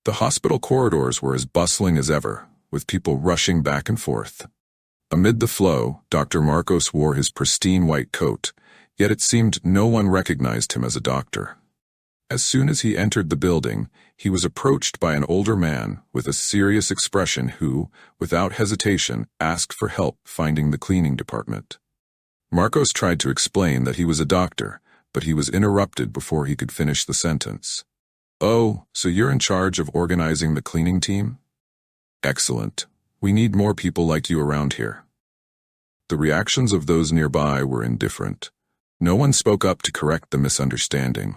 The hospital corridors were as bustling as ever, with people rushing back and forth. Amid the flow, Dr. Marcos wore his pristine white coat, yet it seemed no one recognized him as a doctor. As soon as he entered the building, he was approached by an older man with a serious expression who, without hesitation, asked for help finding the cleaning department. Marcos tried to explain that he was a doctor, but he was interrupted before he could finish the sentence. "Oh, so you're in charge of organizing the cleaning team? Excellent. We need more people like you around here." The reactions of those nearby were indifferent. No one spoke up to correct the misunderstanding.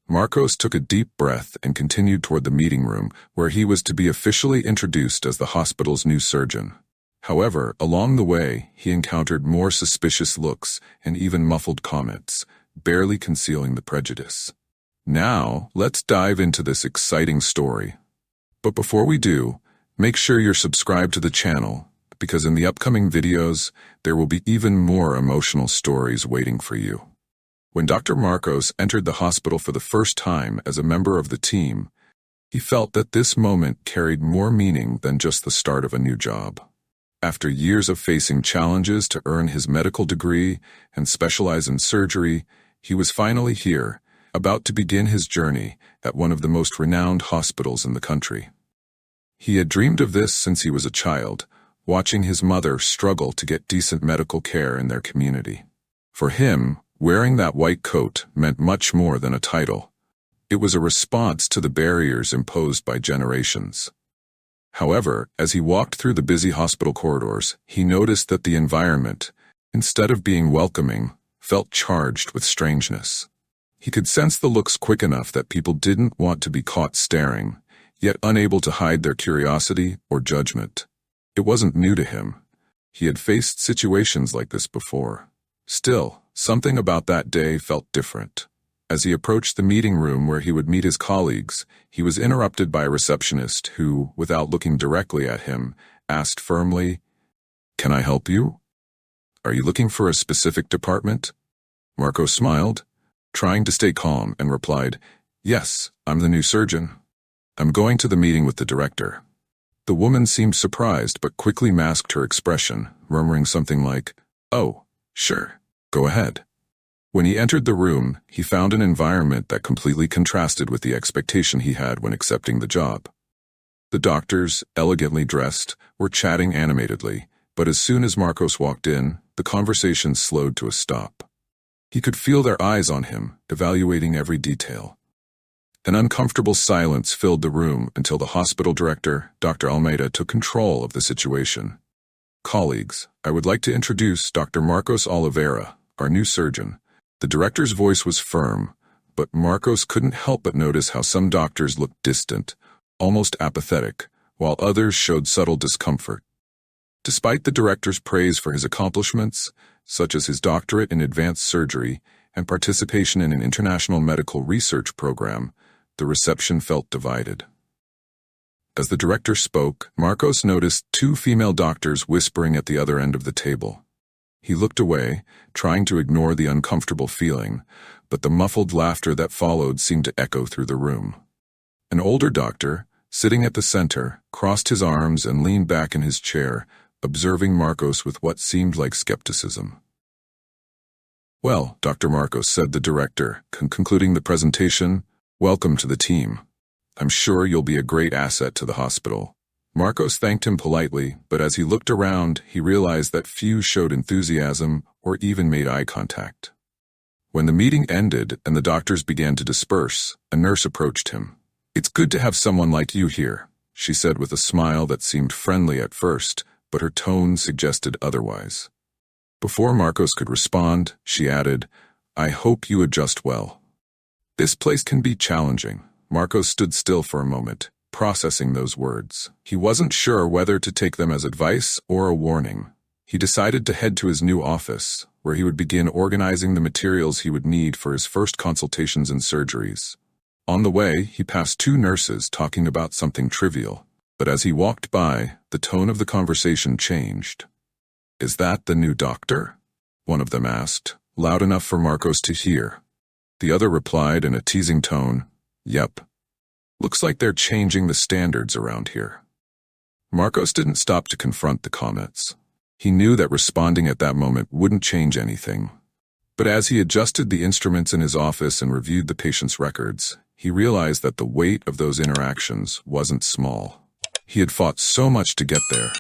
Marcos took a deep breath and continued toward the meeting room, where he was to be officially introduced as the hospital's new surgeon. However, along the way, he encountered more suspicious looks and even muffled comments, barely concealing the prejudice. Now, let's dive into this exciting story. But before we do, make sure you're subscribed to the channel, because in the upcoming videos, there will be even more emotional stories waiting for you. When Dr. Marcos entered the hospital for the first time as a member of the team, he felt that this moment carried more meaning than just the start of a new job. After years of facing challenges to earn his medical degree and specialize in surgery, he was finally here, about to begin his journey at one of the most renowned hospitals in the country. He had dreamed of this since he was a child, watching his mother struggle to get decent medical care in their community. For him, wearing that white coat meant much more than a title. It was a response to the barriers imposed by generations. However, as he walked through the busy hospital corridors, he noticed that the environment, instead of being welcoming, felt charged with strangeness. He could sense the looks quick enough that people didn't want to be caught staring, yet unable to hide their curiosity or judgment. It wasn't new to him. He had faced situations like this before. Still, something about that day felt different. As he approached the meeting room where he would meet his colleagues, he was interrupted by a receptionist who, without looking directly at him, asked firmly, "Can I help you? Are you looking for a specific department?" Marco smiled, trying to stay calm, and replied, "Yes, I'm the new surgeon. I'm going to the meeting with the director." The woman seemed surprised but quickly masked her expression, murmuring something like, "Oh, sure, go ahead." When he entered the room, he found an environment that completely contrasted with the expectation he had when accepting the job. The doctors, elegantly dressed, were chatting animatedly, but as soon as Marcos walked in, the conversation slowed to a stop. He could feel their eyes on him, evaluating every detail. An uncomfortable silence filled the room until the hospital director, Dr. Almeida, took control of the situation. "Colleagues, I would like to introduce Dr. Marcos Oliveira, our new surgeon." The director's voice was firm, but Marcos couldn't help but notice how some doctors looked distant, almost apathetic, while others showed subtle discomfort. Despite the director's praise for his accomplishments, such as his doctorate in advanced surgery and participation in an international medical research program, the reception felt divided. As the director spoke, Marcos noticed two female doctors whispering at the other end of the table. He looked away, trying to ignore the uncomfortable feeling, but the muffled laughter that followed seemed to echo through the room. An older doctor, sitting at the center, crossed his arms and leaned back in his chair, observing Marcos with what seemed like skepticism. "Well, Dr. Marcos," said the director, concluding the presentation, "welcome to the team. I'm sure you'll be a great asset to the hospital." Marcos thanked him politely, but as he looked around, he realized that few showed enthusiasm or even made eye contact. When the meeting ended and the doctors began to disperse, a nurse approached him. "It's good to have someone like you here," she said with a smile that seemed friendly at first, but her tone suggested otherwise. Before Marcos could respond, she added, "I hope you adjust well." This place can be challenging. Marcos stood still for a moment, processing those words. He wasn't sure whether to take them as advice or a warning. He decided to head to his new office, where he would begin organizing the materials he would need for his first consultations and surgeries. On the way, he passed two nurses talking about something trivial, but as he walked by, the tone of the conversation changed. "Is that the new doctor?" one of them asked, loud enough for Marcos to hear. The other replied in a teasing tone, "Yep. Looks Looks like they're changing the standards around here. Marcos didn't stop to confront the comments. He knew that responding at that moment wouldn't change anything. But as he adjusted the instruments in his office and reviewed the patient's records, he realized that the weight of those interactions wasn't small. He had fought so much to get there,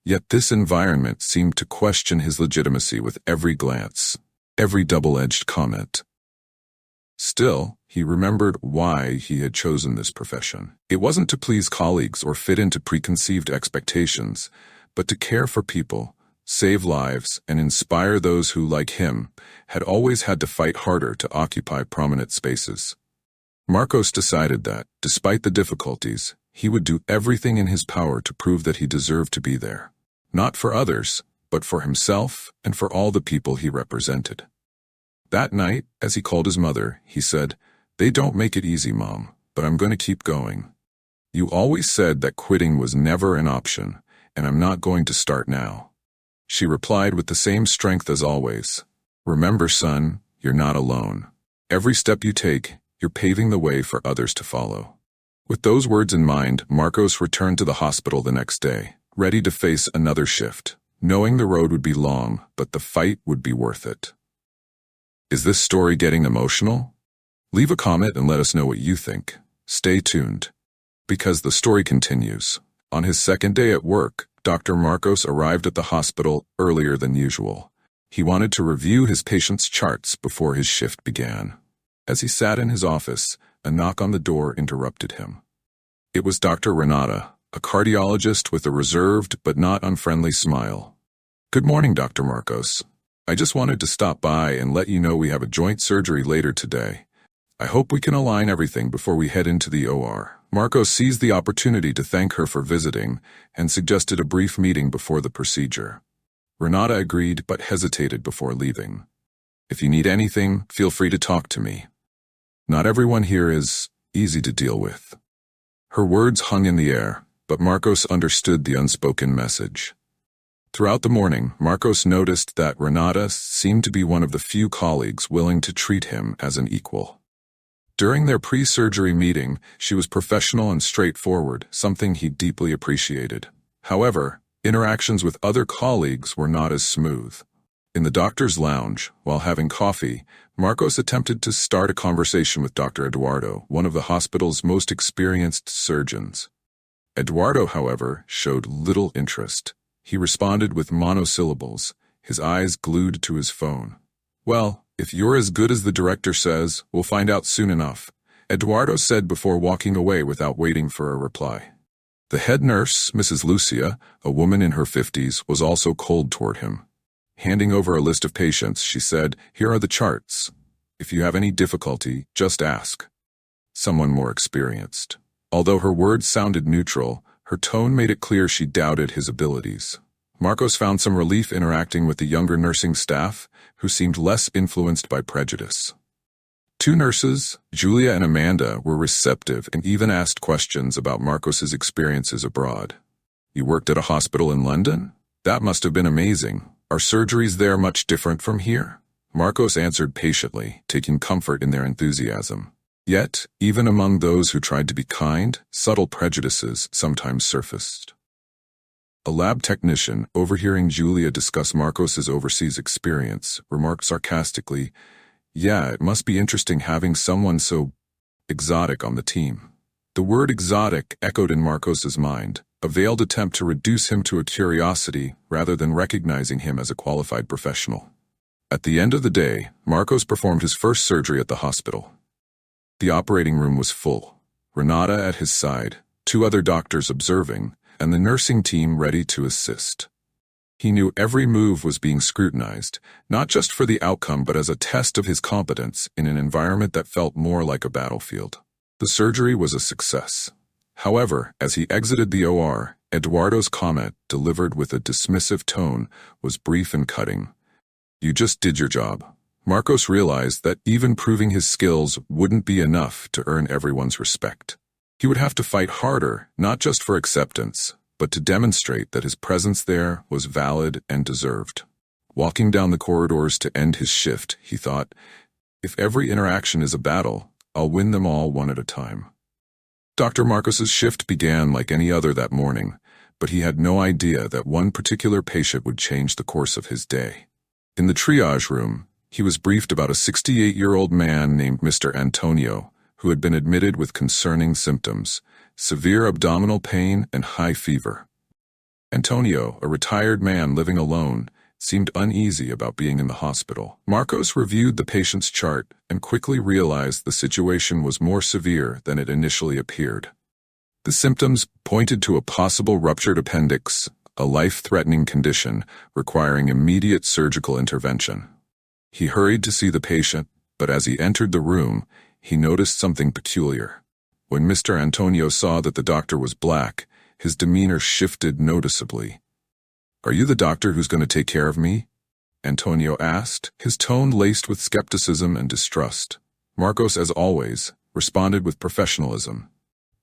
yet this environment seemed to question his legitimacy with every glance, every double-edged comment. Still, he remembered why he had chosen this profession. It wasn't to please colleagues or fit into preconceived expectations, but to care for people, save lives, and inspire those who, like him, had always had to fight harder to occupy prominent spaces. Marcos decided that, despite the difficulties, he would do everything in his power to prove that he deserved to be there. Not for others, but for himself and for all the people he represented. That night, as he called his mother, he said, "They don't make it easy, Mom, but I'm going to keep going. You always said that quitting was never an option, and I'm not going to start now." She replied with the same strength as always, "Remember, son, you're not alone. Every step you take, you're paving the way for others to follow." With those words in mind, Marcos returned to the hospital the next day, ready to face another shift, knowing the road would be long, but the fight would be worth it. Is this story getting emotional? Leave a comment and let us know what you think. Stay tuned, because the story continues. On his second day at work, Dr. Marcos arrived at the hospital earlier than usual. He wanted to review his patient's charts before his shift began. As he sat in his office, a knock on the door interrupted him. It was Dr. Renata, a cardiologist with a reserved but not unfriendly smile. "Good morning, Dr. Marcos. I just wanted to stop by and let you know we have a joint surgery later today. I hope we can align everything before we head into the OR." Marcos seized the opportunity to thank her for visiting and suggested a brief meeting before the procedure. Renata agreed but hesitated before leaving. "If you need anything, feel free to talk to me. Not everyone here is easy to deal with." Her words hung in the air, but Marcos understood the unspoken message. Throughout the morning, Marcos noticed that Renata seemed to be one of the few colleagues willing to treat him as an equal. During their pre-surgery meeting, she was professional and straightforward, something he deeply appreciated. However, interactions with other colleagues were not as smooth. In the doctor's lounge, while having coffee, Marcos attempted to start a conversation with Dr. Eduardo, one of the hospital's most experienced surgeons. Eduardo, however, showed little interest. He responded with monosyllables, his eyes glued to his phone. "Well, if you're as good as the director says, we'll find out soon enough," Eduardo said before walking away without waiting for a reply. The head nurse, Mrs. Lucia, a woman in her 50s, was also cold toward him. Handing over a list of patients, she said, "Here are the charts. If you have any difficulty, just ask." Someone more experienced. Although her words sounded neutral, her tone made it clear she doubted his abilities. Marcos found some relief interacting with the younger nursing staff, who seemed less influenced by prejudice. Two nurses, Julia and Amanda, were receptive and even asked questions about Marcos's experiences abroad. "You worked at a hospital in London? That must have been amazing. Are surgeries there much different from here?" Marcos answered patiently, taking comfort in their enthusiasm. Yet, even among those who tried to be kind, subtle prejudices sometimes surfaced. A lab technician, overhearing Julia discuss Marcos's overseas experience, remarked sarcastically, "Yeah, it must be interesting having someone so exotic on the team." The word exotic echoed in Marcos's mind, a veiled attempt to reduce him to a curiosity rather than recognizing him as a qualified professional. At the end of the day, Marcos performed his first surgery at the hospital. The operating room was full, Renata at his side, two other doctors observing, and the nursing team ready to assist. He knew every move was being scrutinized, not just for the outcome but as a test of his competence in an environment that felt more like a battlefield. The surgery was a success. However, as he exited the OR, Eduardo's comment, delivered with a dismissive tone, was brief and cutting. "You just did your job." Marcos realized that even proving his skills wouldn't be enough to earn everyone's respect. He would have to fight harder, not just for acceptance, but to demonstrate that his presence there was valid and deserved. Walking down the corridors to end his shift, he thought, "If every interaction is a battle, I'll win them all one at a time." Dr. Marcos's shift began like any other that morning, but he had no idea that one particular patient would change the course of his day. In the triage room, he was briefed about a 68-year-old man named Mr. Antonio, who had been admitted with concerning symptoms, severe abdominal pain and high fever. Antonio, a retired man living alone, seemed uneasy about being in the hospital. Marcos reviewed the patient's chart and quickly realized the situation was more severe than it initially appeared. The symptoms pointed to a possible ruptured appendix, a life-threatening condition requiring immediate surgical intervention. He hurried to see the patient, but as he entered the room, he noticed something peculiar. When Mr. Antonio saw that the doctor was black, his demeanor shifted noticeably. "Are you the doctor who's going to take care of me?" Antonio asked, his tone laced with skepticism and distrust. Marcos, as always, responded with professionalism.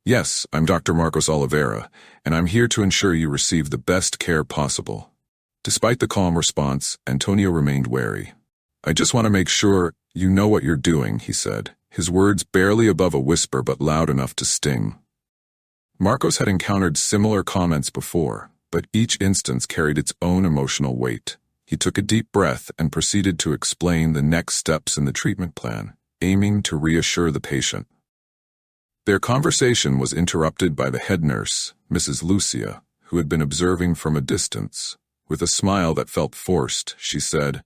"Yes, I'm Dr. Marcos Oliveira, and I'm here to ensure you receive the best care possible." Despite the calm response, Antonio remained wary. "I just want to make sure you know what you're doing," he said, his words barely above a whisper but loud enough to sting. Marcos had encountered similar comments before, but each instance carried its own emotional weight. He took a deep breath and proceeded to explain the next steps in the treatment plan, aiming to reassure the patient. Their conversation was interrupted by the head nurse, Mrs. Lucia, who had been observing from a distance. With a smile that felt forced, she said,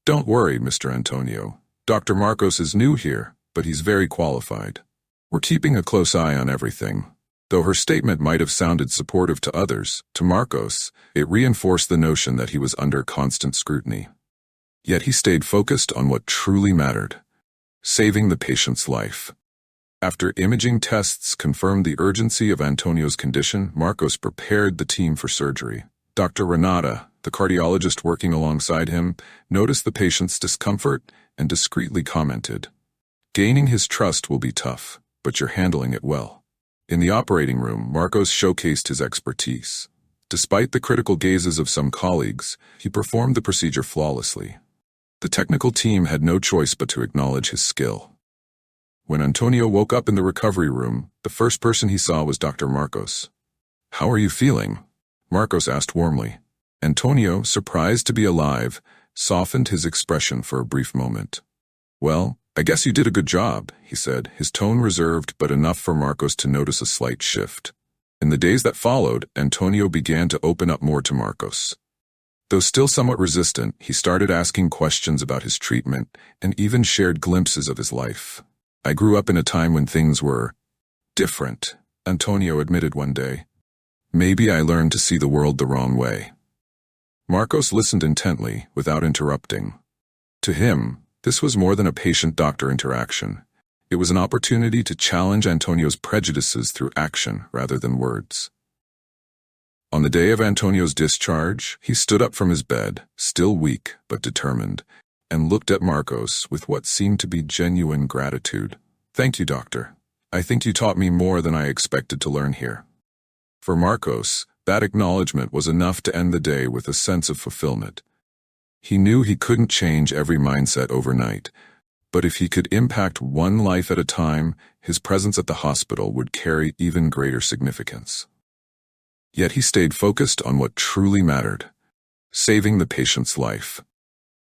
"Don't worry, Mr. Antonio. Dr. Marcos is new here, but he's very qualified. We're keeping a close eye on everything." Though her statement might have sounded supportive to others, to Marcos, it reinforced the notion that he was under constant scrutiny. Yet he stayed focused on what truly mattered: saving the patient's life. After imaging tests confirmed the urgency of Antonio's condition, Marcos prepared the team for surgery. Dr. Renata, the cardiologist working alongside him, noticed the patient's discomfort and discreetly commented, "Gaining his trust will be tough, but you're handling it well." In the operating room, Marcos showcased his expertise. Despite the critical gazes of some colleagues, he performed the procedure flawlessly. The technical team had no choice but to acknowledge his skill. When Antonio woke up in the recovery room, the first person he saw was Dr. Marcos. "How are you feeling?" Marcos asked warmly. Antonio, surprised to be alive, softened his expression for a brief moment. "Well, I guess you did a good job," he said, his tone reserved but enough for Marcos to notice a slight shift. In the days that followed, Antonio began to open up more to Marcos. Though still somewhat resistant, he started asking questions about his treatment and even shared glimpses of his life. "I grew up in a time when things were different," Antonio admitted one day. "Maybe I learned to see the world the wrong way." Marcos listened intently, without interrupting. To him, this was more than a patient-doctor interaction. It was an opportunity to challenge Antonio's prejudices through action rather than words. On the day of Antonio's discharge, he stood up from his bed, still weak but determined, and looked at Marcos with what seemed to be genuine gratitude. "Thank you, doctor. I think you taught me more than I expected to learn here." For Marcos, that acknowledgement was enough to end the day with a sense of fulfillment. He knew he couldn't change every mindset overnight, but if he could impact one life at a time, his presence at the hospital would carry even greater significance. Yet he stayed focused on what truly mattered: saving the patient's life.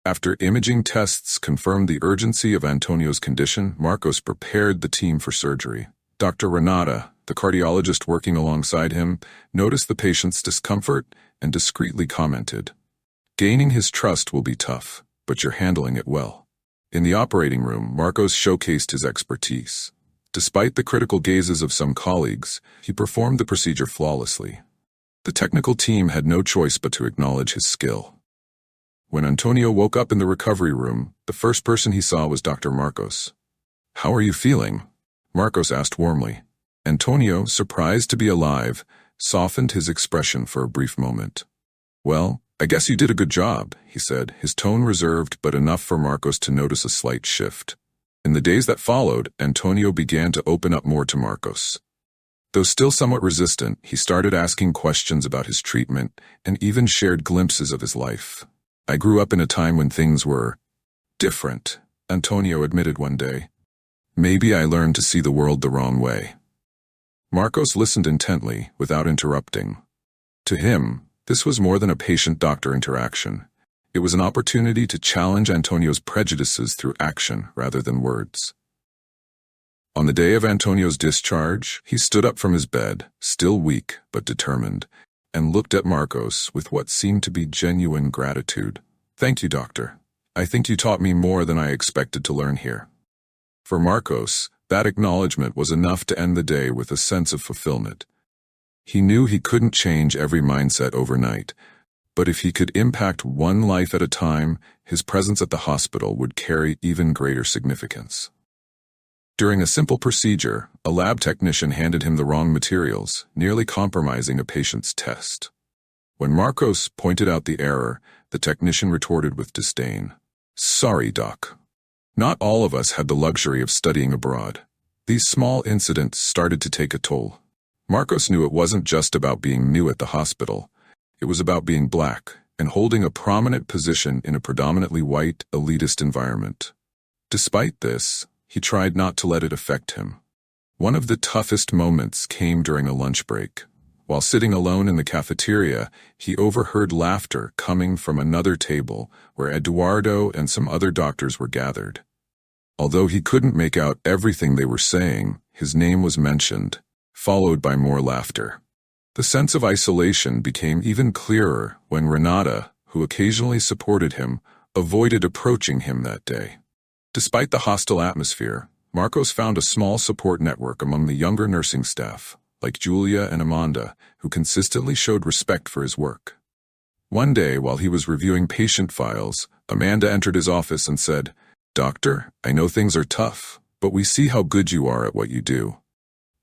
After imaging tests confirmed the urgency of Antonio's condition, Marcos prepared the team for surgery. Dr. Renata, the cardiologist working alongside him, noticed the patient's discomfort and discreetly commented, "Gaining his trust will be tough, but you're handling it well." In the operating room, Marcos showcased his expertise. Despite the critical gazes of some colleagues, he performed the procedure flawlessly. The technical team had no choice but to acknowledge his skill. When Antonio woke up in the recovery room, the first person he saw was Dr. Marcos. "How are you feeling?" Marcos asked warmly. Antonio, surprised to be alive, softened his expression for a brief moment. "Well, I guess you did a good job," he said, his tone reserved but enough for Marcos to notice a slight shift. In the days that followed, Antonio began to open up more to Marcos. Though still somewhat resistant, he started asking questions about his treatment and even shared glimpses of his life. "I grew up in a time when things were different," Antonio admitted one day. "Maybe I learned to see the world the wrong way." Marcos listened intently, without interrupting. To him, this was more than a patient-doctor interaction. It was an opportunity to challenge Antonio's prejudices through action rather than words. On the day of Antonio's discharge, he stood up from his bed, still weak but determined, and looked at Marcos with what seemed to be genuine gratitude. "Thank you, doctor. I think you taught me more than I expected to learn here." For Marcos, that acknowledgement was enough to end the day with a sense of fulfillment. He knew he couldn't change every mindset overnight, but if he could impact one life at a time, his presence at the hospital would carry even greater significance. During a simple procedure, a lab technician handed him the wrong materials, nearly compromising a patient's test. When Marcos pointed out the error, the technician retorted with disdain. "Sorry, doc. Not all of us had the luxury of studying abroad." These small incidents started to take a toll. Marcos knew it wasn't just about being new at the hospital. It was about being black and holding a prominent position in a predominantly white, elitist environment. Despite this, he tried not to let it affect him. One of the toughest moments came during a lunch break. While sitting alone in the cafeteria, he overheard laughter coming from another table where Eduardo and some other doctors were gathered. Although he couldn't make out everything they were saying, his name was mentioned, followed by more laughter. The sense of isolation became even clearer when Renata, who occasionally supported him, avoided approaching him that day. Despite the hostile atmosphere, Marcos found a small support network among the younger nursing staff, like Julia and Amanda, who consistently showed respect for his work. One day, while he was reviewing patient files, Amanda entered his office and said, "Doctor, I know things are tough, but we see how good you are at what you do.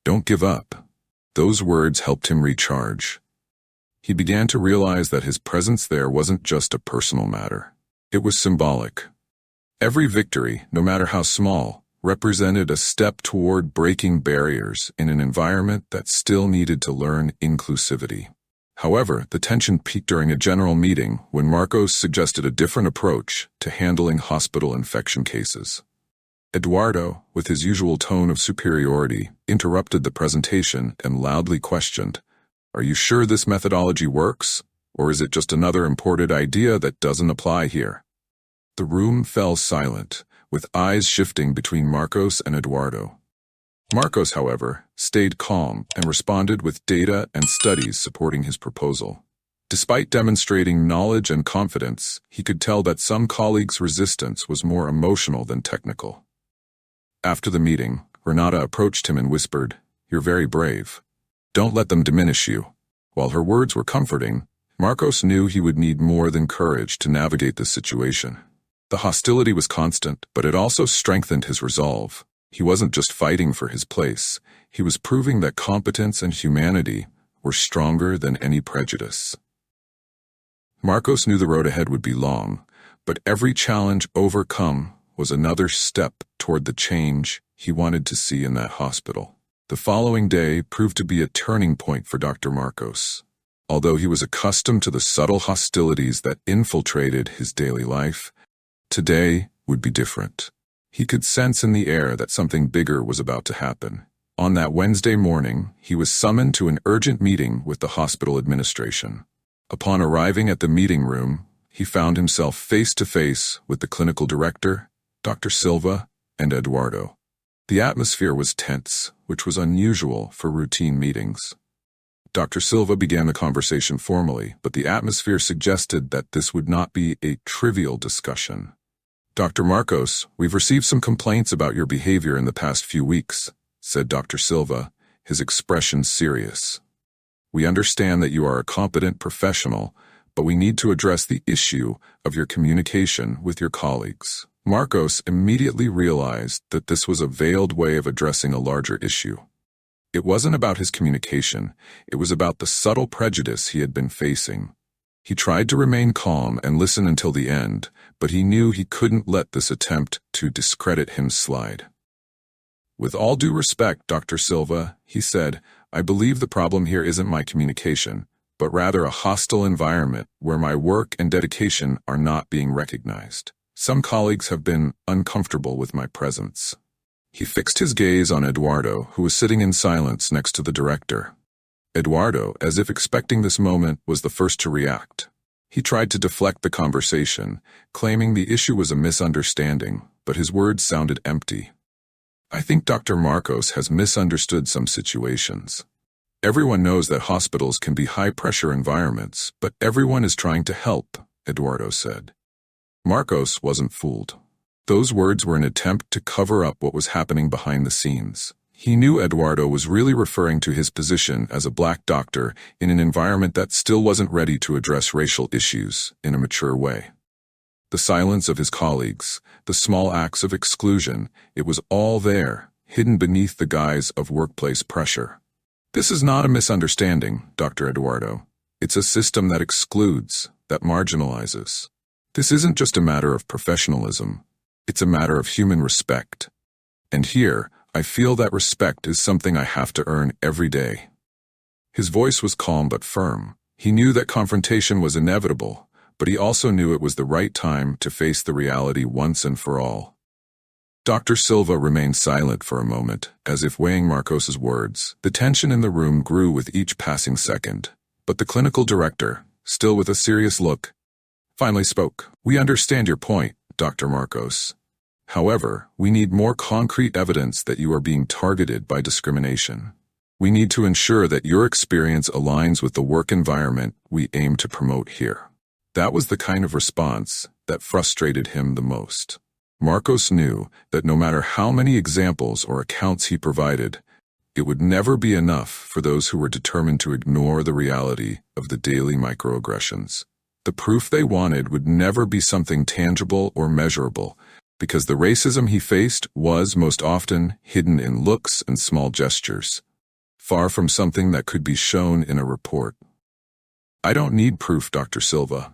Don't give up." Those words helped him recharge. He began to realize that his presence there wasn't just a personal matter. It was symbolic. Every victory, no matter how small, represented a step toward breaking barriers in an environment that still needed to learn inclusivity. However, the tension peaked during a general meeting when Marcos suggested a different approach to handling hospital infection cases. Eduardo, with his usual tone of superiority, interrupted the presentation and loudly questioned, "Are you sure this methodology works, or is it just another imported idea that doesn't apply here?" The room fell silent, with eyes shifting between Marcos and Eduardo. Marcos, however, stayed calm and responded with data and studies supporting his proposal. Despite demonstrating knowledge and confidence, he could tell that some colleagues' resistance was more emotional than technical. After the meeting, Renata approached him and whispered, "You're very brave. Don't let them diminish you." While her words were comforting, Marcos knew he would need more than courage to navigate this situation. The hostility was constant, but it also strengthened his resolve. He wasn't just fighting for his place, he was proving that competence and humanity were stronger than any prejudice. Marcos knew the road ahead would be long, but every challenge overcome was another step toward the change he wanted to see in that hospital. The following day proved to be a turning point for Dr. Marcos. Although he was accustomed to the subtle hostilities that infiltrated his daily life, today would be different. He could sense in the air that something bigger was about to happen. On that Wednesday morning, he was summoned to an urgent meeting with the hospital administration. Upon arriving at the meeting room, he found himself face to face with the clinical director, Dr. Silva, and Eduardo. The atmosphere was tense, which was unusual for routine meetings. Dr. Silva began the conversation formally, but the atmosphere suggested that this would not be a trivial discussion. "Dr. Marcos, we've received some complaints about your behavior in the past few weeks," said Dr. Silva, his expression serious. "We understand that you are a competent professional, but we need to address the issue of your communication with your colleagues." Marcos immediately realized that this was a veiled way of addressing a larger issue. It wasn't about his communication, it was about the subtle prejudice he had been facing. He tried to remain calm and listen until the end, but he knew he couldn't let this attempt to discredit him slide. "With all due respect, Dr. Silva," he said, "I believe the problem here isn't my communication, but rather a hostile environment where my work and dedication are not being recognized. Some colleagues have been uncomfortable with my presence." He fixed his gaze on Eduardo, who was sitting in silence next to the director. Eduardo, as if expecting this moment, was the first to react. He tried to deflect the conversation, claiming the issue was a misunderstanding, but his words sounded empty. I think Dr. Marcos has misunderstood some situations. Everyone knows that hospitals can be high-pressure environments, but everyone is trying to help, Eduardo said. Marcos wasn't fooled. Those words were an attempt to cover up what was happening behind the scenes. He knew Eduardo was really referring to his position as a black doctor in an environment that still wasn't ready to address racial issues in a mature way. The silence of his colleagues, the small acts of exclusion, it was all there, hidden beneath the guise of workplace pressure. This is not a misunderstanding, Dr. Eduardo. It's a system that excludes, that marginalizes. This isn't just a matter of professionalism. It's a matter of human respect. And here, I feel that respect is something I have to earn every day. His voice was calm but firm. He knew that confrontation was inevitable, but he also knew it was the right time to face the reality once and for all. Dr. Silva remained silent for a moment, as if weighing Marcos's words. The tension in the room grew with each passing second, but the clinical director, still with a serious look, finally spoke. We understand your point, Dr. Marcos. However, we need more concrete evidence that you are being targeted by discrimination. We need to ensure that your experience aligns with the work environment we aim to promote here. That was the kind of response that frustrated him the most. Marcos knew that no matter how many examples or accounts he provided, it would never be enough for those who were determined to ignore the reality of the daily microaggressions. The proof they wanted would never be something tangible or measurable, because the racism he faced was most often hidden in looks and small gestures, far from something that could be shown in a report. I don't need proof, Dr. Silva.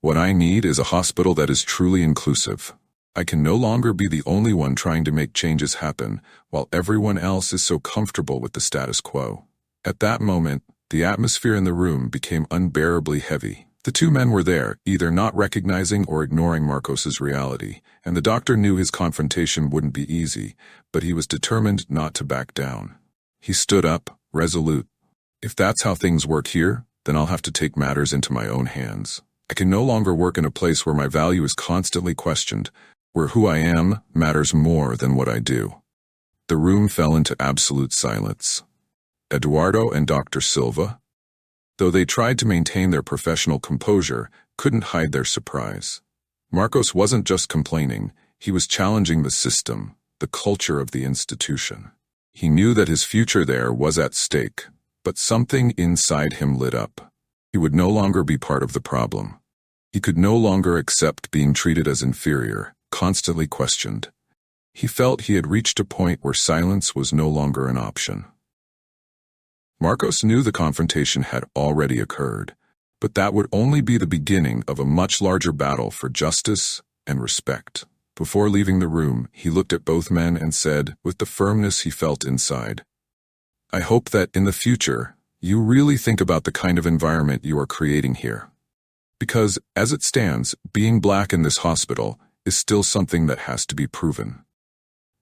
What I need is a hospital that is truly inclusive. I can no longer be the only one trying to make changes happen, while everyone else is so comfortable with the status quo. At that moment, the atmosphere in the room became unbearably heavy. The two men were there, either not recognizing or ignoring Marcos's reality, and the doctor knew his confrontation wouldn't be easy, but he was determined not to back down. He stood up, resolute. If that's how things work here, then I'll have to take matters into my own hands. I can no longer work in a place where my value is constantly questioned, where who I am matters more than what I do. The room fell into absolute silence. Eduardo and Dr. Silva, though they tried to maintain their professional composure, couldn't hide their surprise. Marcos wasn't just complaining, he was challenging the system, the culture of the institution. He knew that his future there was at stake, but something inside him lit up. He would no longer be part of the problem. He could no longer accept being treated as inferior, constantly questioned. He felt he had reached a point where silence was no longer an option. Marcos knew the confrontation had already occurred, but that would only be the beginning of a much larger battle for justice and respect. Before leaving the room, he looked at both men and said, with the firmness he felt inside, I hope that in the future, you really think about the kind of environment you are creating here. Because, as it stands, being black in this hospital is still something that has to be proven.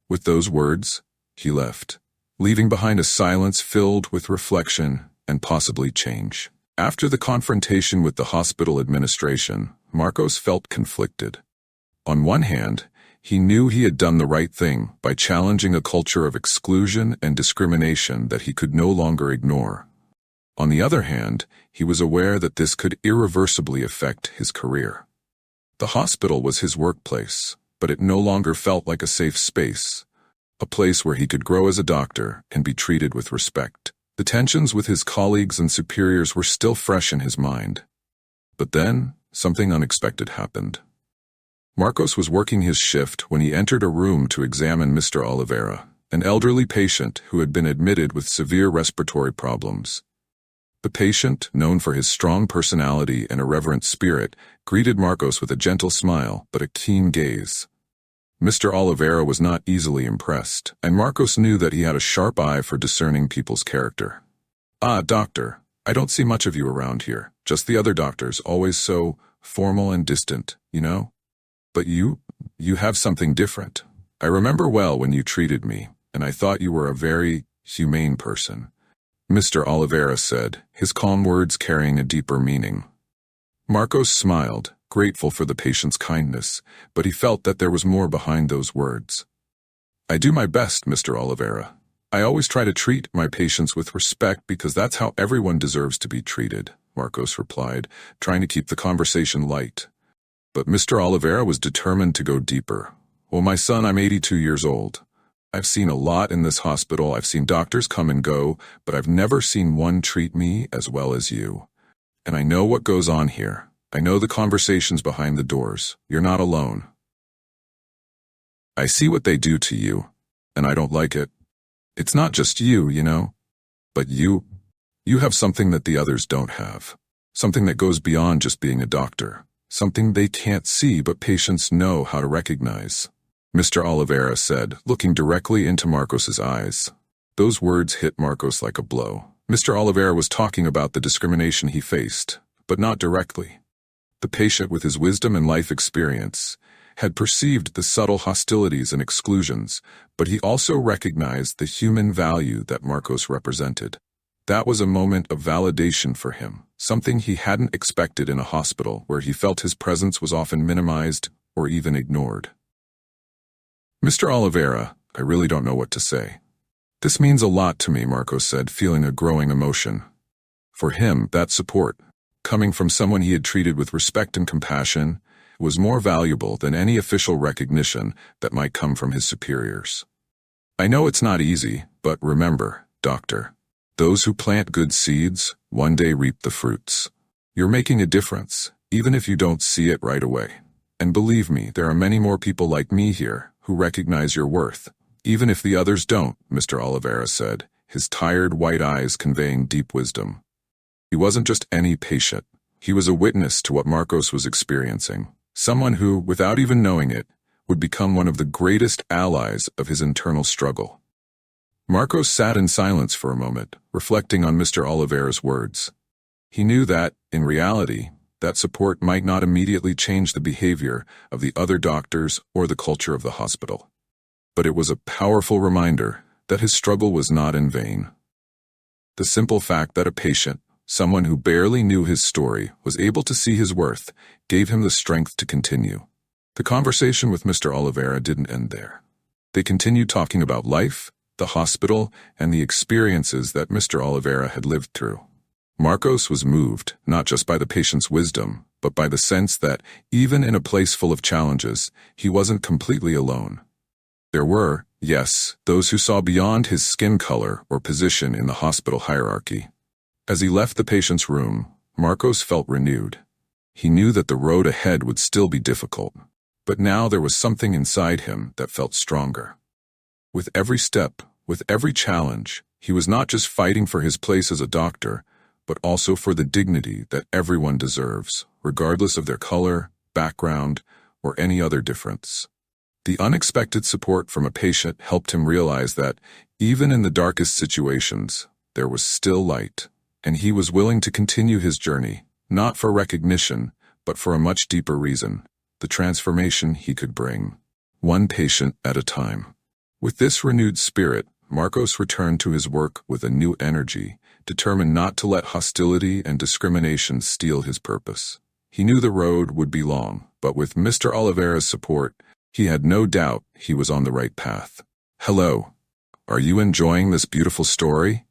With those words, he left, leaving behind a silence filled with reflection and possibly change. After the confrontation with the hospital administration, Marcos felt conflicted. On one hand, he knew he had done the right thing by challenging a culture of exclusion and discrimination that he could no longer ignore. On the other hand, he was aware that this could irreversibly affect his career. The hospital was his workplace, but it no longer felt like a safe space, a place where he could grow as a doctor and be treated with respect. The tensions with his colleagues and superiors were still fresh in his mind. But then, something unexpected happened. Marcos was working his shift when he entered a room to examine Mr. Oliveira, an elderly patient who had been admitted with severe respiratory problems. The patient, known for his strong personality and irreverent spirit, greeted Marcos with a gentle smile but a keen gaze. Mr. Oliveira was not easily impressed, and Marcos knew that he had a sharp eye for discerning people's character. Ah, doctor, I don't see much of you around here, just the other doctors, always so formal and distant, you know? But you have something different. I remember well when you treated me, and I thought you were a very humane person," Mr. Oliveira said, his calm words carrying a deeper meaning. Marcos smiled, grateful for the patient's kindness, but he felt that there was more behind those words. "I do my best, Mr. Oliveira. I always try to treat my patients with respect because that's how everyone deserves to be treated," Marcos replied, trying to keep the conversation light. But Mr. Oliveira was determined to go deeper. "Well, my son, I'm 82 years old. I've seen a lot in this hospital. I've seen doctors come and go, but I've never seen one treat me as well as you. And I know what goes on here. I know the conversations behind the doors. You're not alone. I see what they do to you, and I don't like it. It's not just you, you know, but you have something that the others don't have. Something that goes beyond just being a doctor. Something they can't see but patients know how to recognize," Mr. Oliveira said, looking directly into Marcos's eyes. Those words hit Marcos like a blow. Mr. Oliveira was talking about the discrimination he faced, but not directly. The patient, with his wisdom and life experience, had perceived the subtle hostilities and exclusions, but he also recognized the human value that Marcos represented. That was a moment of validation for him, something he hadn't expected in a hospital where he felt his presence was often minimized or even ignored. "Mr. Oliveira, I really don't know what to say. This means a lot to me," Marcos said, feeling a growing emotion. For him, that support, coming from someone he had treated with respect and compassion, was more valuable than any official recognition that might come from his superiors. "I know it's not easy, but remember, doctor, those who plant good seeds one day reap the fruits. You're making a difference, even if you don't see it right away. And believe me, there are many more people like me here who recognize your worth, even if the others don't," Mr. Oliveira said, his tired white eyes conveying deep wisdom. He wasn't just any patient. He was a witness to what Marcos was experiencing. Someone who, without even knowing it, would become one of the greatest allies of his internal struggle. Marcos sat in silence for a moment, reflecting on Mr. Oliveira's words. He knew that, in reality, that support might not immediately change the behavior of the other doctors or the culture of the hospital. But it was a powerful reminder that his struggle was not in vain. The simple fact that a patient, someone who barely knew his story, was able to see his worth, gave him the strength to continue. The conversation with Mr. Oliveira didn't end there. They continued talking about life, the hospital, and the experiences that Mr. Oliveira had lived through. Marcos was moved, not just by the patient's wisdom, but by the sense that, even in a place full of challenges, he wasn't completely alone. There were, yes, those who saw beyond his skin color or position in the hospital hierarchy. As he left the patient's room, Marcos felt renewed. He knew that the road ahead would still be difficult, but now there was something inside him that felt stronger. With every step, with every challenge, he was not just fighting for his place as a doctor, but also for the dignity that everyone deserves, regardless of their color, background, or any other difference. The unexpected support from a patient helped him realize that, even in the darkest situations, there was still light, and he was willing to continue his journey, not for recognition, but for a much deeper reason, the transformation he could bring, one patient at a time. With this renewed spirit, Marcos returned to his work with a new energy, determined not to let hostility and discrimination steal his purpose. He knew the road would be long, but with Mr. Oliveira's support, he had no doubt he was on the right path. Hello. Are you enjoying this beautiful story?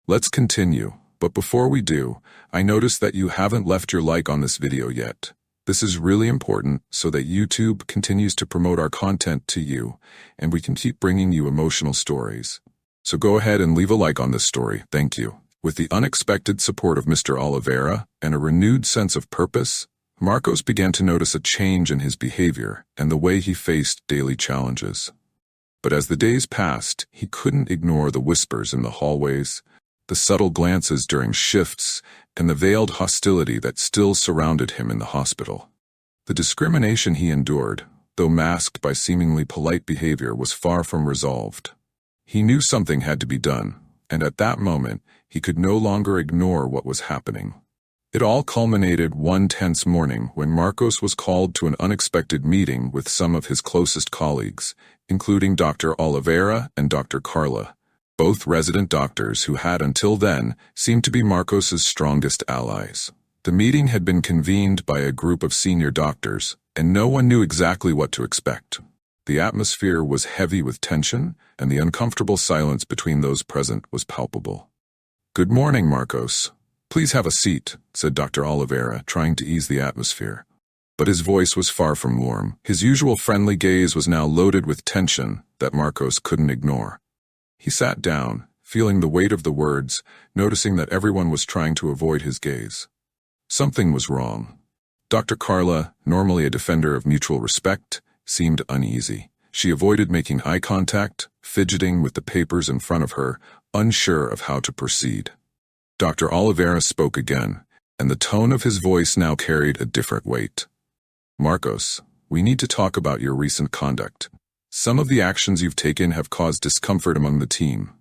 Let's continue, but before we do, I noticed that you haven't left your like on this video yet. This is really important so that YouTube continues to promote our content to you, and we can keep bringing you emotional stories. So go ahead and leave a like on this story, thank you. With the unexpected support of Mr. Oliveira and a renewed sense of purpose, Marcos began to notice a change in his behavior and the way he faced daily challenges. But as the days passed, he couldn't ignore the whispers in the hallways, the subtle glances during shifts, and the veiled hostility that still surrounded him in the hospital. The discrimination he endured, though masked by seemingly polite behavior, was far from resolved. He knew something had to be done, and at that moment, he could no longer ignore what was happening. It all culminated one tense morning when Marcos was called to an unexpected meeting with some of his closest colleagues, including Dr. Oliveira and Dr. Carla, both resident doctors who had until then seemed to be Marcos's strongest allies. The meeting had been convened by a group of senior doctors, and no one knew exactly what to expect. The atmosphere was heavy with tension, and the uncomfortable silence between those present was palpable. "Good morning, Marcos. Please have a seat," said Dr. Oliveira, trying to ease the atmosphere. But his voice was far from warm. His usual friendly gaze was now loaded with tension that Marcos couldn't ignore. He sat down, feeling the weight of the words, noticing that everyone was trying to avoid his gaze. Something was wrong. Dr. Carla, normally a defender of mutual respect, seemed uneasy. She avoided making eye contact, fidgeting with the papers in front of her, unsure of how to proceed. Dr. Oliveira spoke again, and the tone of his voice now carried a different weight. "Marcos, we need to talk about your recent conduct. Some of the actions you've taken have caused discomfort among the team.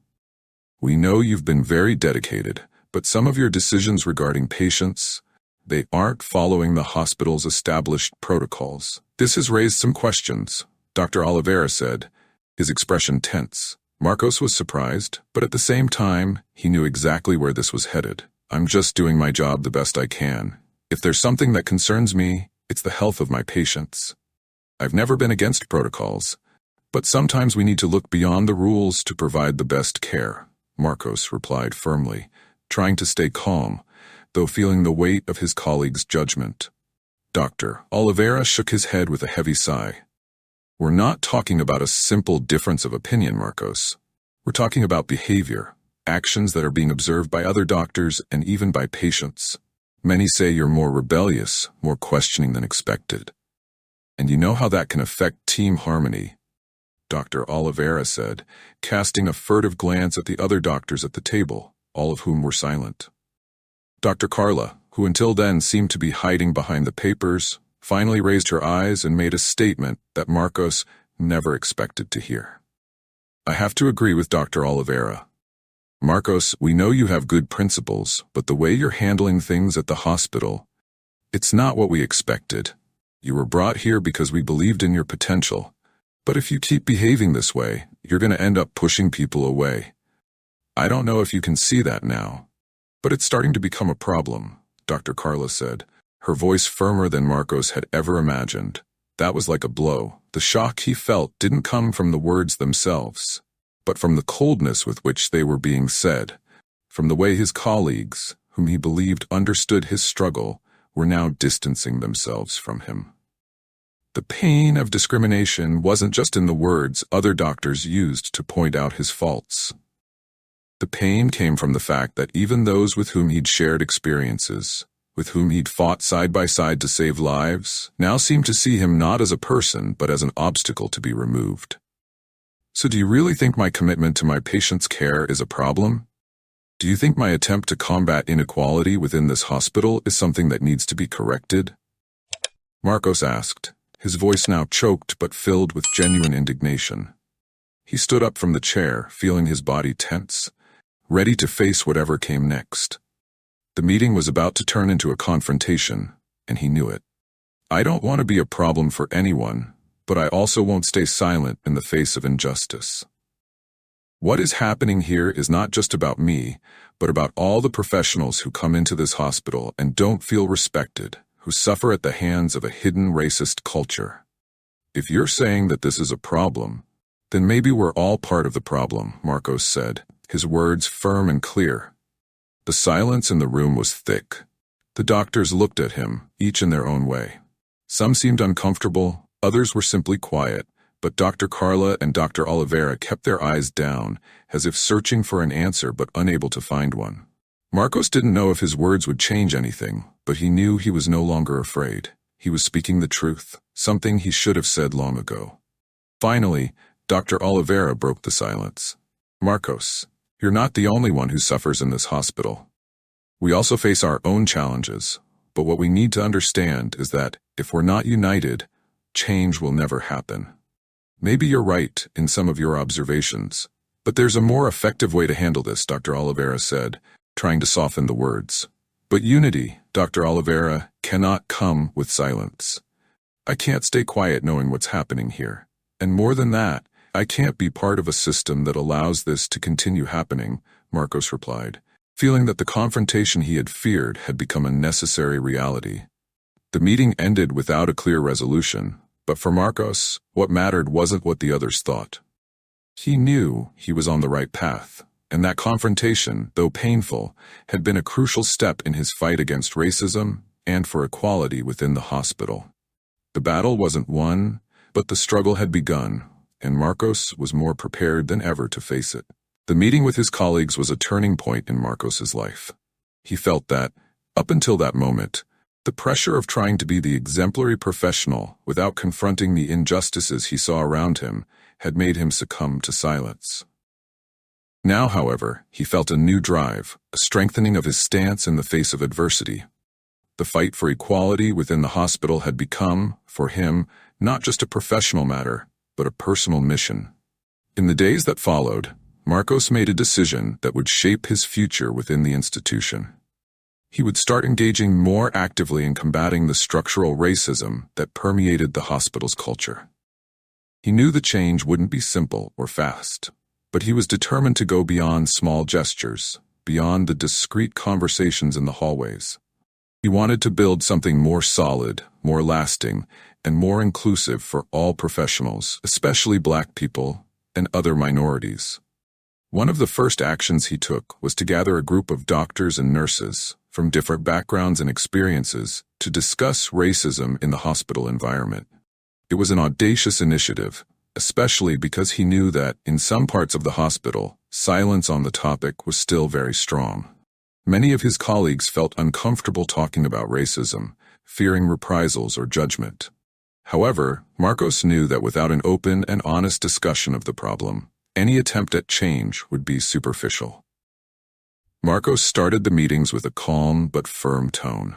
We know you've been very dedicated, but some of your decisions regarding patients, they aren't following the hospital's established protocols. This has raised some questions," Dr. Oliveira said, his expression tense. Marcos was surprised, but at the same time, he knew exactly where this was headed. "I'm just doing my job the best I can. If there's something that concerns me, it's the health of my patients. I've never been against protocols, but sometimes we need to look beyond the rules to provide the best care," Marcos replied firmly, trying to stay calm, though feeling the weight of his colleague's judgment. Dr. Oliveira shook his head with a heavy sigh. "We're not talking about a simple difference of opinion, Marcos. We're talking about behavior, actions that are being observed by other doctors and even by patients. Many say you're more rebellious, more questioning than expected. And you know how that can affect team harmony," Dr. Oliveira said, casting a furtive glance at the other doctors at the table, all of whom were silent. Dr. Carla, who until then seemed to be hiding behind the papers, finally raised her eyes and made a statement that Marcos never expected to hear. "I have to agree with Dr. Oliveira. Marcos, we know you have good principles, but the way you're handling things at the hospital, it's not what we expected. You were brought here because we believed in your potential, but if you keep behaving this way, you're going to end up pushing people away. I don't know if you can see that now, but it's starting to become a problem," Dr. Carla said, her voice firmer than Marcos had ever imagined. That was like a blow. The shock he felt didn't come from the words themselves, but from the coldness with which they were being said, from the way his colleagues, whom he believed understood his struggle, were now distancing themselves from him. The pain of discrimination wasn't just in the words other doctors used to point out his faults. The pain came from the fact that even those with whom he'd shared experiences, with whom he'd fought side by side to save lives, now seemed to see him not as a person but as an obstacle to be removed. "So do you really think my commitment to my patients' care is a problem? Do you think my attempt to combat inequality within this hospital is something that needs to be corrected?" Marcos asked, his voice now choked but filled with genuine indignation. He stood up from the chair, feeling his body tense, ready to face whatever came next. The meeting was about to turn into a confrontation, and he knew it. "I don't want to be a problem for anyone, but I also won't stay silent in the face of injustice. What is happening here is not just about me, but about all the professionals who come into this hospital and don't feel respected, who suffer at the hands of a hidden racist culture. If you're saying that this is a problem, then maybe we're all part of the problem," Marcos said, his words firm and clear. The silence in the room was thick. The doctors looked at him, each in their own way. Some seemed uncomfortable, others were simply quiet, but Dr. Carla and Dr. Oliveira kept their eyes down, as if searching for an answer but unable to find one. Marcos didn't know if his words would change anything, but he knew he was no longer afraid. He was speaking the truth, something he should have said long ago. Finally, Dr. Oliveira broke the silence. "Marcos, you're not the only one who suffers in this hospital. We also face our own challenges, but what we need to understand is that if we're not united, change will never happen. Maybe you're right in some of your observations, but there's a more effective way to handle this," Dr. Oliveira said, trying to soften the words. "But unity, Dr. Oliveira, cannot come with silence. I can't stay quiet knowing what's happening here. And more than that, I can't be part of a system that allows this to continue happening, Marcos replied, feeling that the confrontation he had feared had become a necessary reality. The meeting ended without a clear resolution, but for Marcos, what mattered wasn't what the others thought. He knew he was on the right path, and that confrontation, though painful, had been a crucial step in his fight against racism and for equality within the hospital. The battle wasn't won, but the struggle had begun, and Marcos was more prepared than ever to face it. The meeting with his colleagues was a turning point in Marcos's life. He felt that, up until that moment, the pressure of trying to be the exemplary professional without confronting the injustices he saw around him had made him succumb to silence. Now, however, he felt a new drive, a strengthening of his stance in the face of adversity. The fight for equality within the hospital had become, for him, not just a professional matter, but a personal mission. In the days that followed, Marcos made a decision that would shape his future within the institution. He would start engaging more actively in combating the structural racism that permeated the hospital's culture. He knew the change wouldn't be simple or fast, but he was determined to go beyond small gestures, beyond the discreet conversations in the hallways. He wanted to build something more solid, more lasting, and more inclusive for all professionals, especially Black people and other minorities. One of the first actions he took was to gather a group of doctors and nurses from different backgrounds and experiences to discuss racism in the hospital environment. It was an audacious initiative, especially because he knew that, in some parts of the hospital, silence on the topic was still very strong. Many of his colleagues felt uncomfortable talking about racism, fearing reprisals or judgment. However, Marcos knew that without an open and honest discussion of the problem, any attempt at change would be superficial. Marcos started the meetings with a calm but firm tone.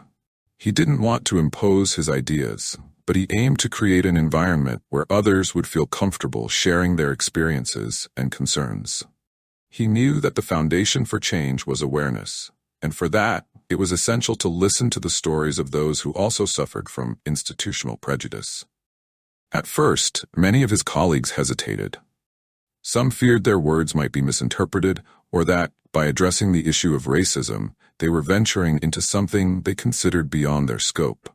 He didn't want to impose his ideas, but he aimed to create an environment where others would feel comfortable sharing their experiences and concerns. He knew that the foundation for change was awareness, and for that, it was essential to listen to the stories of those who also suffered from institutional prejudice. At first, many of his colleagues hesitated. Some feared their words might be misinterpreted, or that, by addressing the issue of racism, they were venturing into something they considered beyond their scope.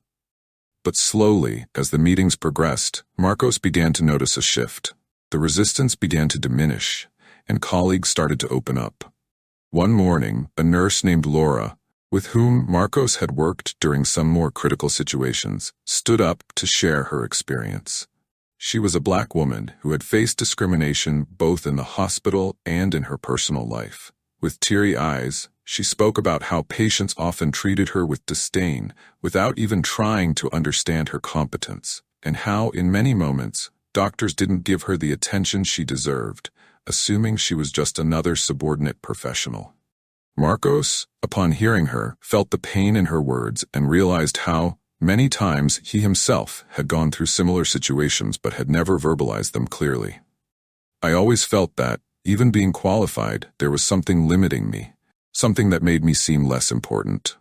But slowly, as the meetings progressed, Marcos began to notice a shift. The resistance began to diminish, and colleagues started to open up. One morning, a nurse named Laura, with whom Marcos had worked during some more critical situations, stood up to share her experience. She was a Black woman who had faced discrimination both in the hospital and in her personal life. With teary eyes, she spoke about how patients often treated her with disdain without even trying to understand her competence, and how, in many moments, doctors didn't give her the attention she deserved, assuming she was just another subordinate professional. Marcos, upon hearing her, felt the pain in her words and realized how, many times, he himself had gone through similar situations but had never verbalized them clearly. I always felt that, even being qualified, there was something limiting me, something that made me seem less important.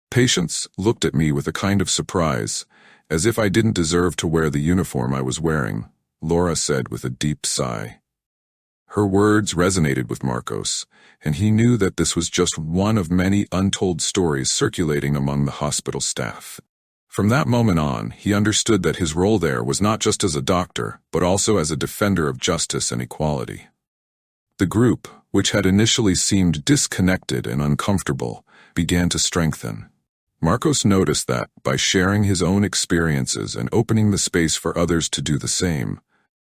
Patients looked at me with a kind of surprise, as if I didn't deserve to wear the uniform I was wearing, Laura said with a deep sigh. Her words resonated with Marcos, and he knew that this was just one of many untold stories circulating among the hospital staff. From that moment on, he understood that his role there was not just as a doctor, but also as a defender of justice and equality. The group, which had initially seemed disconnected and uncomfortable, began to strengthen. Marcos noticed that, by sharing his own experiences and opening the space for others to do the same,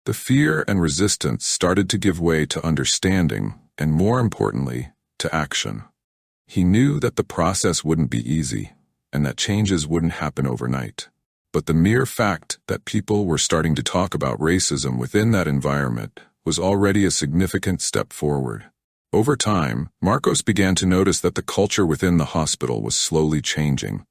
the fear and resistance started to give way to understanding, and more importantly, to action. He knew that the process wouldn't be easy, and that changes wouldn't happen overnight. But the mere fact that people were starting to talk about racism within that environment was already a significant step forward. Over time, Marcos began to notice that the culture within the hospital was slowly changing.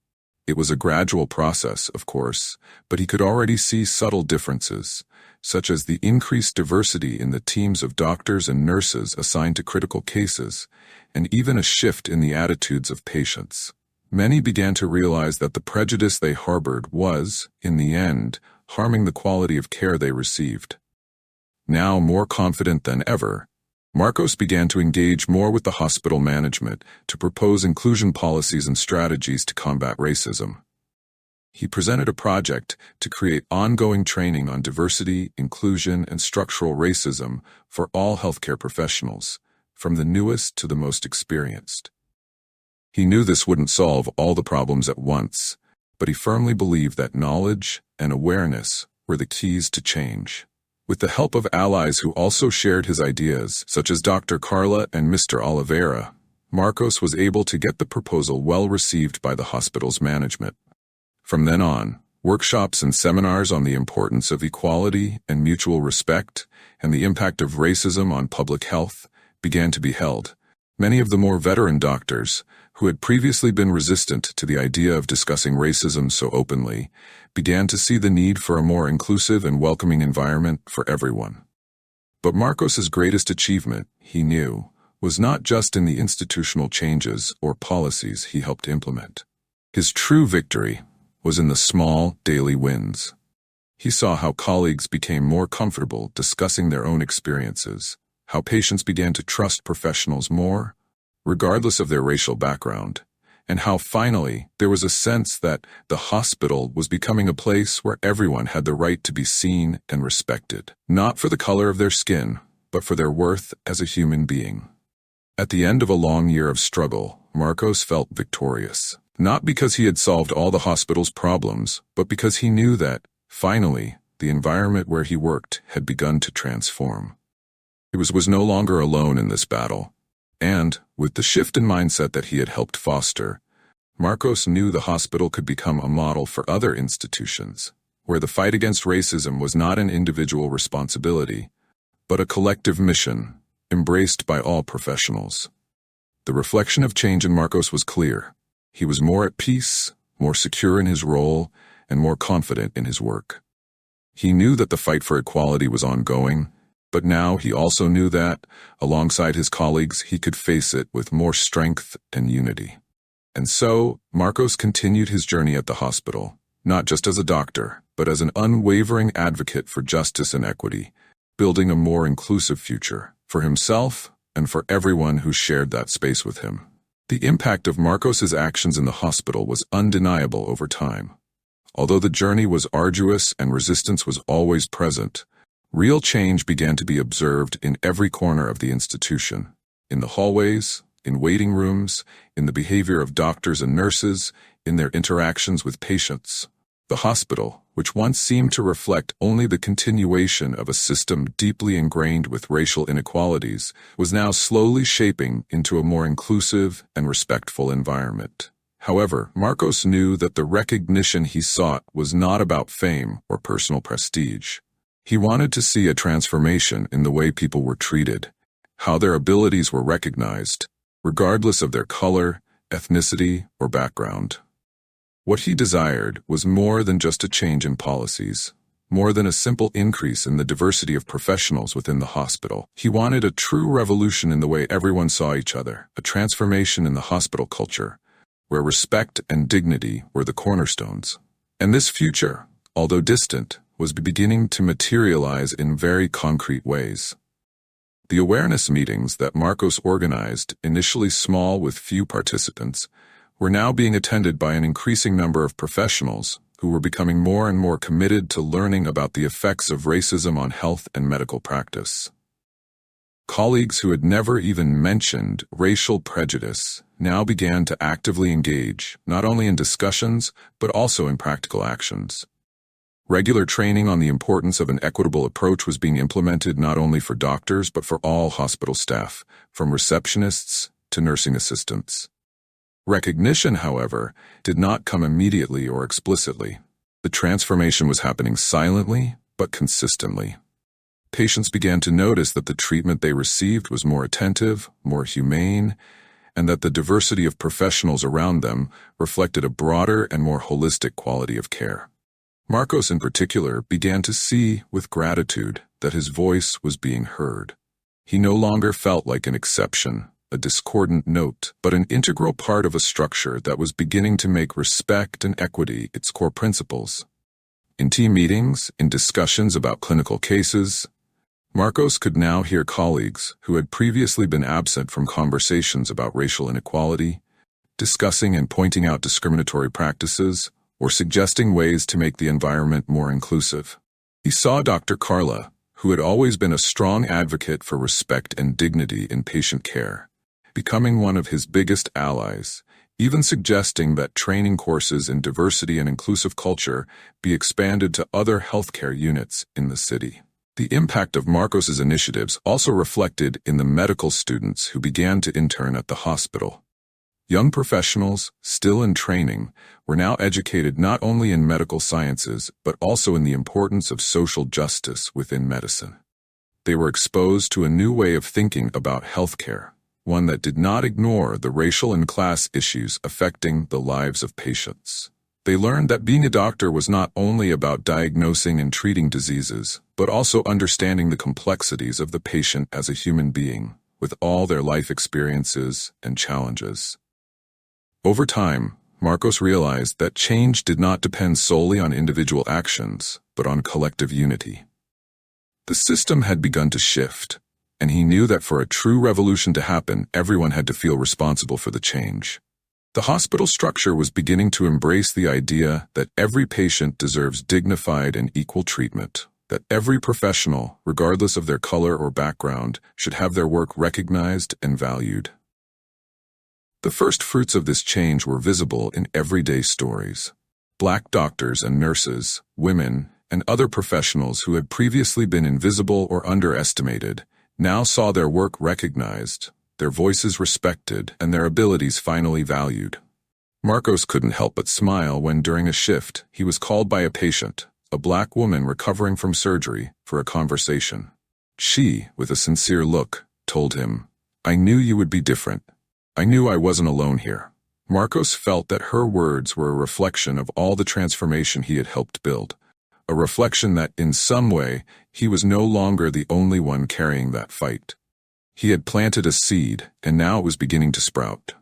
It was a gradual process, of course, but he could already see subtle differences, such as the increased diversity in the teams of doctors and nurses assigned to critical cases, and even a shift in the attitudes of patients. Many began to realize that the prejudice they harbored was, in the end, harming the quality of care they received. Now more confident than ever, Marcos began to engage more with the hospital management to propose inclusion policies and strategies to combat racism. He presented a project to create ongoing training on diversity, inclusion, and structural racism for all healthcare professionals, from the newest to the most experienced. He knew this wouldn't solve all the problems at once, but he firmly believed that knowledge and awareness were the keys to change. With the help of allies who also shared his ideas, such as Dr. Carla and Mr. Oliveira, Marcos was able to get the proposal well received by the hospital's management. From then on, workshops and seminars on the importance of equality and mutual respect and the impact of racism on public health began to be held. Many of the more veteran doctors, who had previously been resistant to the idea of discussing racism so openly, began to see the need for a more inclusive and welcoming environment for everyone. But Marcos's greatest achievement, he knew, was not just in the institutional changes or policies he helped implement. His true victory was in the small, daily wins. He saw how colleagues became more comfortable discussing their own experiences, how patients began to trust professionals more, regardless of their racial background, and how finally there was a sense that the hospital was becoming a place where everyone had the right to be seen and respected, not for the color of their skin, but for their worth as a human being. At the end of a long year of struggle, Marcos felt victorious. Not because he had solved all the hospital's problems, but because he knew that, finally, the environment where he worked had begun to transform. He was no longer alone in this battle, and, with the shift in mindset that he had helped foster, Marcos knew the hospital could become a model for other institutions, where the fight against racism was not an individual responsibility, but a collective mission, embraced by all professionals. The reflection of change in Marcos was clear. He was more at peace, more secure in his role, and more confident in his work. He knew that the fight for equality was ongoing, but now he also knew that, alongside his colleagues, he could face it with more strength and unity. And so, Marcos continued his journey at the hospital, not just as a doctor, but as an unwavering advocate for justice and equity, building a more inclusive future for himself and for everyone who shared that space with him. The impact of Marcos's actions in the hospital was undeniable over time. Although the journey was arduous and resistance was always present, real change began to be observed in every corner of the institution, in the hallways, in waiting rooms, in the behavior of doctors and nurses, in their interactions with patients. The hospital, which once seemed to reflect only the continuation of a system deeply ingrained with racial inequalities, was now slowly shaping into a more inclusive and respectful environment. However, Marcos knew that the recognition he sought was not about fame or personal prestige. He wanted to see a transformation in the way people were treated, how their abilities were recognized, regardless of their color, ethnicity, or background. What he desired was more than just a change in policies, more than a simple increase in the diversity of professionals within the hospital. He wanted a true revolution in the way everyone saw each other, a transformation in the hospital culture, where respect and dignity were the cornerstones. And this future, although distant, was beginning to materialize in very concrete ways. The awareness meetings that Marcos organized, initially small with few participants, were now being attended by an increasing number of professionals who were becoming more and more committed to learning about the effects of racism on health and medical practice. Colleagues who had never even mentioned racial prejudice now began to actively engage, not only in discussions, but also in practical actions. Regular training on the importance of an equitable approach was being implemented not only for doctors, but for all hospital staff, from receptionists to nursing assistants. Recognition, however, did not come immediately or explicitly. The transformation was happening silently, but consistently. Patients began to notice that the treatment they received was more attentive, more humane, and that the diversity of professionals around them reflected a broader and more holistic quality of care. Marcos, in particular, began to see with gratitude that his voice was being heard. He no longer felt like an exception, a discordant note, but an integral part of a structure that was beginning to make respect and equity its core principles. In team meetings, in discussions about clinical cases, Marcos could now hear colleagues who had previously been absent from conversations about racial inequality, discussing and pointing out discriminatory practices, or suggesting ways to make the environment more inclusive. He saw Dr. Carla, who had always been a strong advocate for respect and dignity in patient care, becoming one of his biggest allies, even suggesting that training courses in diversity and inclusive culture be expanded to other healthcare units in the city. The impact of Marcos's initiatives also reflected in the medical students who began to intern at the hospital. Young professionals, still in training, were now educated not only in medical sciences but also in the importance of social justice within medicine. They were exposed to a new way of thinking about healthcare, one that did not ignore the racial and class issues affecting the lives of patients. They learned that being a doctor was not only about diagnosing and treating diseases, but also understanding the complexities of the patient as a human being, with all their life experiences and challenges. Over time, Marcos realized that change did not depend solely on individual actions, but on collective unity. The system had begun to shift, and he knew that for a true revolution to happen, everyone had to feel responsible for the change. The hospital structure was beginning to embrace the idea that every patient deserves dignified and equal treatment, that every professional, regardless of their color or background, should have their work recognized and valued. The first fruits of this change were visible in everyday stories. Black doctors and nurses, women, and other professionals who had previously been invisible or underestimated now saw their work recognized, their voices respected, and their abilities finally valued. Marcos couldn't help but smile when, during a shift, he was called by a patient, a black woman recovering from surgery, for a conversation. She, with a sincere look, told him, "I knew you would be different. I knew I wasn't alone here." Marcos felt that her words were a reflection of all the transformation he had helped build, a reflection that, in some way, he was no longer the only one carrying that fight. He had planted a seed, and now it was beginning to sprout.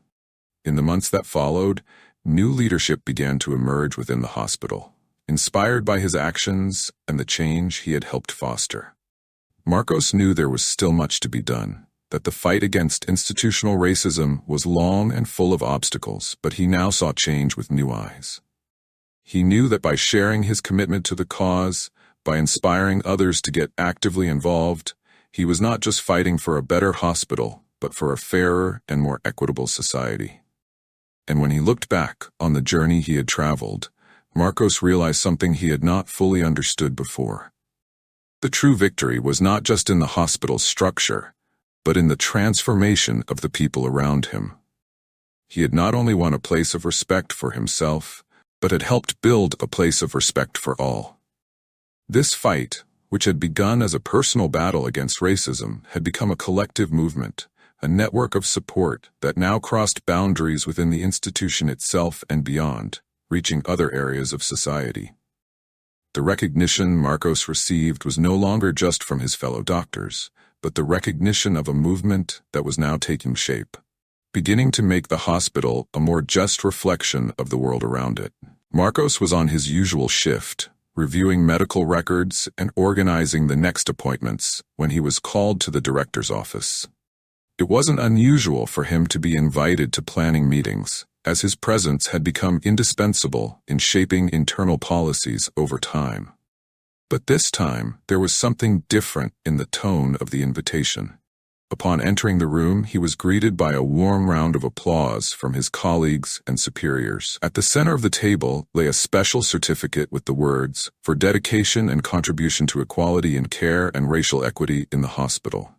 In the months that followed, new leadership began to emerge within the hospital, inspired by his actions and the change he had helped foster. Marcos knew there was still much to be done, that the fight against institutional racism was long and full of obstacles, but he now saw change with new eyes. He knew that by sharing his commitment to the cause, by inspiring others to get actively involved, he was not just fighting for a better hospital, but for a fairer and more equitable society. And when he looked back on the journey he had traveled, Marcos realized something he had not fully understood before. The true victory was not just in the hospital's structure, but in the transformation of the people around him. He had not only won a place of respect for himself, but had helped build a place of respect for all. This fight, which had begun as a personal battle against racism, had become a collective movement, a network of support that now crossed boundaries within the institution itself and beyond, reaching other areas of society. The recognition Marcos received was no longer just from his fellow doctors, but the recognition of a movement that was now taking shape, beginning to make the hospital a more just reflection of the world around it. Marcos was on his usual shift, reviewing medical records and organizing the next appointments, when he was called to the director's office. It wasn't unusual for him to be invited to planning meetings, as his presence had become indispensable in shaping internal policies over time. But this time, there was something different in the tone of the invitation. Upon entering the room, he was greeted by a warm round of applause from his colleagues and superiors. At the center of the table lay a special certificate with the words, "For dedication and contribution to equality in care and racial equity in the hospital."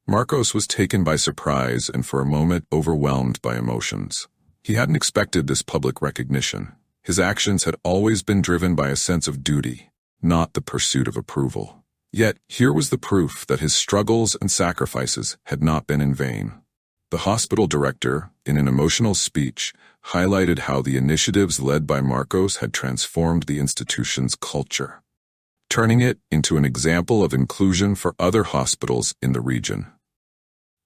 Marcos was taken by surprise and for a moment overwhelmed by emotions. He hadn't expected this public recognition. His actions had always been driven by a sense of duty, not the pursuit of approval. Yet, here was the proof that his struggles and sacrifices had not been in vain. The hospital director, in an emotional speech, highlighted how the initiatives led by Marcos had transformed the institution's culture, turning it into an example of inclusion for other hospitals in the region.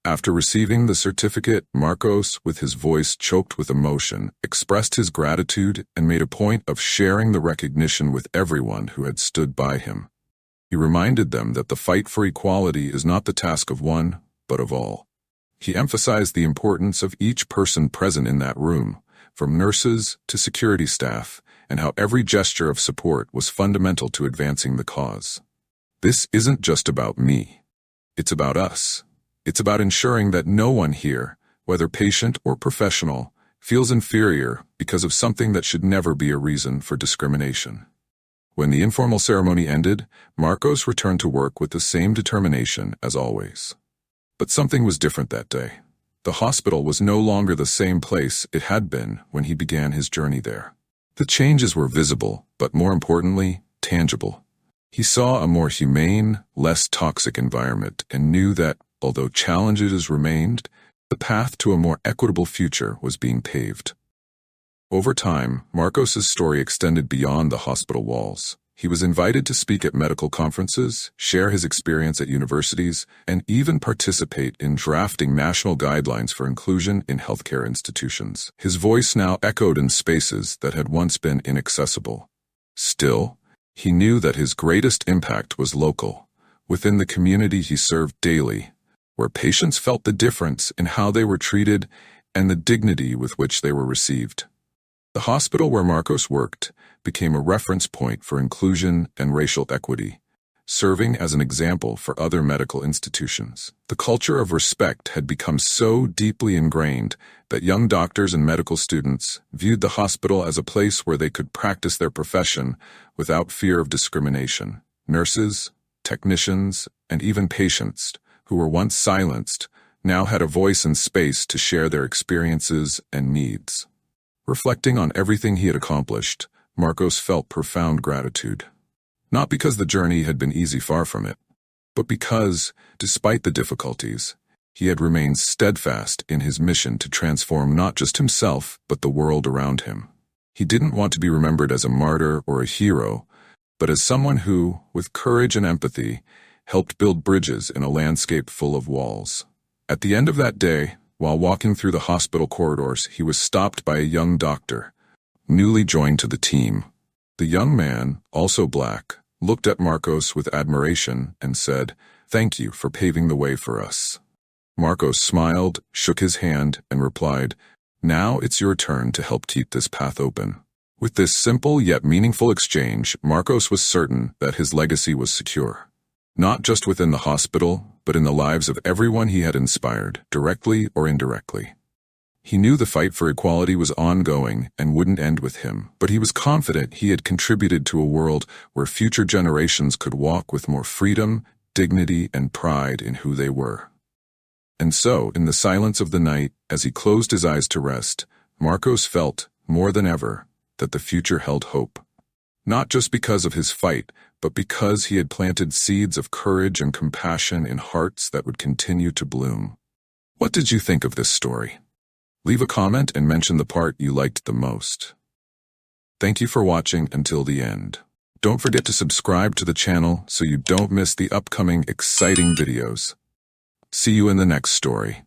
After receiving the certificate, Marcos, with his voice choked with emotion, expressed his gratitude and made a point of sharing the recognition with everyone who had stood by him. He reminded them that the fight for equality is not the task of one, but of all. He emphasized the importance of each person present in that room, from nurses to security staff, and how every gesture of support was fundamental to advancing the cause. This isn't just about me. It's about us. It's about ensuring that no one here, whether patient or professional, feels inferior because of something that should never be a reason for discrimination. When the informal ceremony ended, Marcos returned to work with the same determination as always. But something was different that day. The hospital was no longer the same place it had been when he began his journey there. The changes were visible, but more importantly, tangible. He saw a more humane, less toxic environment and knew that, although challenges remained, the path to a more equitable future was being paved. Over time, Marcos's story extended beyond the hospital walls. He was invited to speak at medical conferences, share his experience at universities, and even participate in drafting national guidelines for inclusion in healthcare institutions. His voice now echoed in spaces that had once been inaccessible. Still, he knew that his greatest impact was local, within the community he served daily, where patients felt the difference in how they were treated and the dignity with which they were received. The hospital where Marcos worked became a reference point for inclusion and racial equity, serving as an example for other medical institutions. The culture of respect had become so deeply ingrained that young doctors and medical students viewed the hospital as a place where they could practice their profession without fear of discrimination. Nurses, technicians, and even patients, who were once silenced, now had a voice and space to share their experiences and needs. Reflecting on everything he had accomplished, Marcos felt profound gratitude. Not because the journey had been easy, far from it, but because, despite the difficulties, he had remained steadfast in his mission to transform not just himself, but the world around him. He didn't want to be remembered as a martyr or a hero, but as someone who, with courage and empathy, helped build bridges in a landscape full of walls. At the end of that day, while walking through the hospital corridors, he was stopped by a young doctor, newly joined to the team. The young man, also black, looked at Marcos with admiration and said, "Thank you for paving the way for us." Marcos smiled, shook his hand, and replied, "Now it's your turn to help keep this path open." With this simple yet meaningful exchange, Marcos was certain that his legacy was secure. Not just within the hospital, but in the lives of everyone he had inspired, directly or indirectly. He knew the fight for equality was ongoing and wouldn't end with him, but he was confident he had contributed to a world where future generations could walk with more freedom, dignity, and pride in who they were. And so, in the silence of the night, as he closed his eyes to rest, Marcos felt, more than ever, that the future held hope. Not just because of his fight, but because he had planted seeds of courage and compassion in hearts that would continue to bloom. What did you think of this story? Leave a comment and mention the part you liked the most. Thank you for watching until the end. Don't forget to subscribe to the channel so you don't miss the upcoming exciting videos. See you in the next story.